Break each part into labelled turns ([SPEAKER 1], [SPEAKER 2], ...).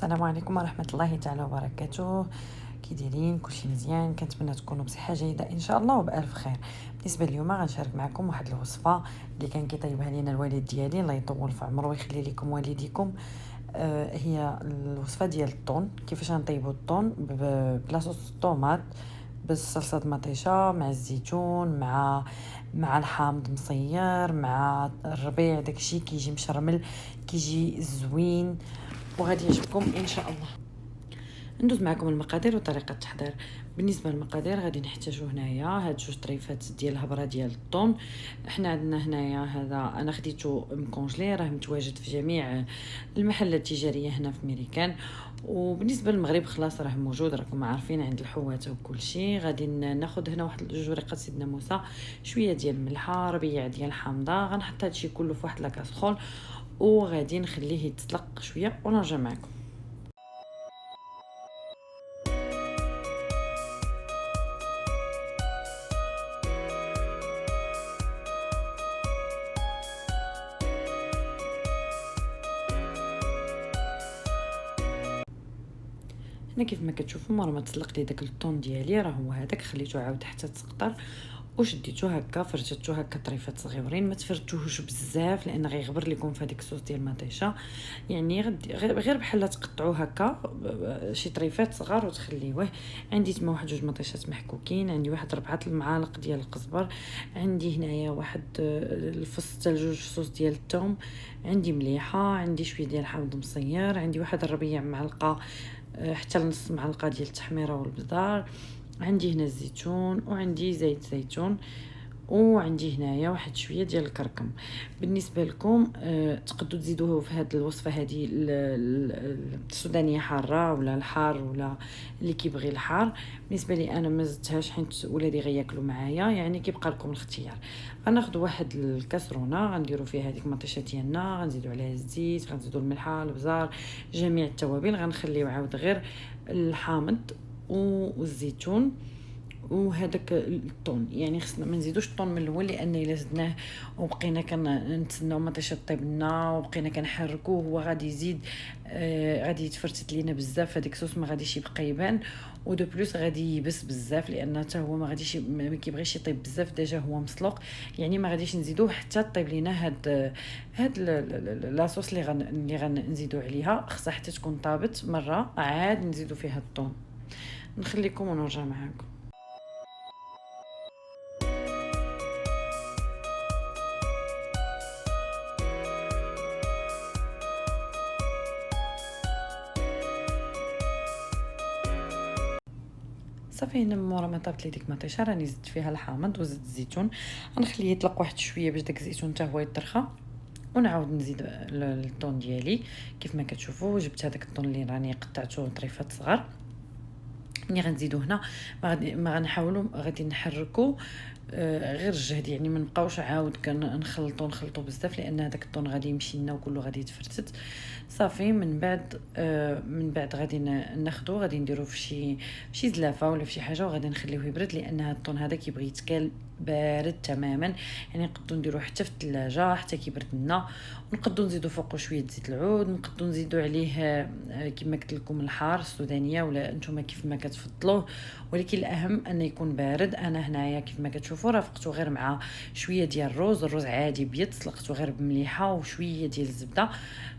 [SPEAKER 1] السلام عليكم ورحمة الله تعالى وبركاته. كي دايرين؟ كلشي مزيان؟ كنتمنى تكونوا بصحة جيدة ان شاء الله وبألف خير. بالنسبة اليوم غنشارك معكم واحد الوصفة اللي كان كيطيبها لينا الوالد ديالي، الله يطول في عمره ويخلي لكم والديكم. هي الوصفة ديال الطون. كيفاش غنطيبوا الطون بلا صوص الطوماط، بالصلصه مطيشه مع الزيتون مع الحامض مصير مع الربيع، داكشي كيجي مشرمل، كيجي زوين وغادي يعجبكم ان شاء الله. ندوز معكم المقادير وطريقه التحضير. بالنسبه للمقادير غادي نحتاجو هنايا هاد جوج طريفات ديال الهبره ديال الطون. حنا عندنا هنايا هذا انا خديته مكونجلي، راه متواجد في جميع المحلات التجاريه هنا في ميريكان. وبالنسبه للمغرب خلاص راه موجود، راكم عارفين عند الحواته وكل شيء. غادي ناخذ هنا واحد جوج ورقات سيدنا موسى، شويه ديال الملحه، ربيع ديال الحامضه. غنحط هادشي كله في واحد لاكاسرول وغادي نخليه يتطلق شويه ونرجع معكم. هنا كيف ما كتشوفوا مره ما تسلقت لي داك الطون ديالي، راه هو هذاك، خليته عاود حتى تسقطر وشديتو هكا، فرجتو هكا طريفات صغيورين. ما تفرجوهوش بزاف لان غيغبر لكم في هذيك الصوص ديال المطيشه. يعني غير بحال تقطعوه هكا شي طريفات صغار وتخليوه. عندي تما واحد جوج مطيشات محكوكين، عندي واحد 4 المعالق ديال القزبر، عندي هنايا واحد الفص حتى لجوج فصوص ديال الثوم، عندي مليحه، عندي شويه ديال الحامض مصير، عندي واحد الربيع معلقه حتى لنص معلقه ديال التحميره والبزار، عندي هنا الزيتون وعندي زيت زيتون، وعندي هنايا واحد شويه ديال الكركم. بالنسبه لكم تقدروا تزيدوه في هذه الوصفه هذه السودانيه حاره ولا الحار ولا اللي كيبغي الحار. بالنسبه لي انا ما زدتهاش حيت ولادي غياكلوا معايا، يعني كيبقى لكم الاختيار. غناخذ واحد الكاسرونه غنديروا فيها هذيك المطيشه ديالنا، غنزيدوا عليها الزيت، غنزيدوا الملحه، البزار، جميع التوابل. غنخليو عاود غير الحامض والزيتون وهذاك الطون. يعني خصنا ما نزيدوش الطون من الاول، لان الا زدناه وبقينا كنتسناو ما طيب لنا وبقينا كنحركوه هو غادي يزيد غادي يتفرتت لينا بزاف، هذيك الصوص ما غاديش يبقى يبان، ودو بلوس غادي يبس بزاف لان حتى هو ما غاديش ما كيبغيش يطيب بزاف، ديجا هو مسلوق. يعني ما غاديش نزيدوه حتى طيب لينا هاد لاصوص اللي غنزيدو عليها، خصها حتى تكون طابت مره عاد نزيدو فيها الطون. نخليكم ونرجع معاكم. صافي هنا مورا ما طابت لي ديك المطيشه راني زدت فيها الحامض وزدت الزيتون. غنخليه يطلق واحد شويه باش داك الزيتون حتى هو يطرخى، ونعاود نزيد الطون ديالي. كيف ما كتشوفوا جبت هذاك الطون اللي راني قطعته طريفات صغار. ملي غنزيدو هنا ما غنحاولوا غادي نحركو غير الجهد، يعني ما نبقاوش عاود كنخلطوا بزاف لان هذاك الطون غادي يمشي لنا وكله غادي يتفرتت. صافي من بعد غادي ناخذو، غادي نديرو في شي زلافه ولا في شي حاجه وغادي نخليوه يبرد، لان هذا الطون هذا كيبغي يتكال بارد تماما. يعني نقدروا نديرو حتى في الثلاجه حتى كيبرد لنا، ونقدروا نزيدو فوقو شويه زيت العود، نقدروا نزيدو عليه كما قلت لكم الحار السودانيه ولا نتوما كيف ما كتفضلوه، ولكن الاهم ان يكون بارد. انا هنايا كيف ما كتشوفوا رافقته غير مع شويه ديال الرز عادي بيض، سلقته غير بمليحه وشويه ديال الزبده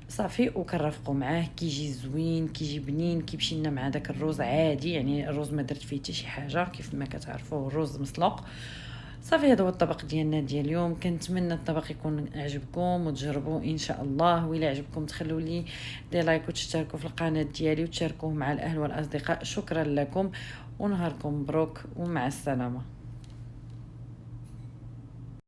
[SPEAKER 1] صافي، وكنرافقوا معاه كيجي زوين كيجي بنين، كيمشي لنا مع داك الرز عادي. يعني الرز ما درت فيه حتى شي حاجه، كيف ما كتعرفوا الرز مسلوق. صافي هذا هو الطبق ديالنا ديال اليوم. كنتمنى الطبق يكون عجبكم وتجربوه ان شاء الله، وإلا عجبكم تخلوا لي دي لايك وتشتركوا في القناه ديالي وتشاركوه مع الاهل والاصدقاء. شكرا لكم ونهاركم مبروك ومع السلامه.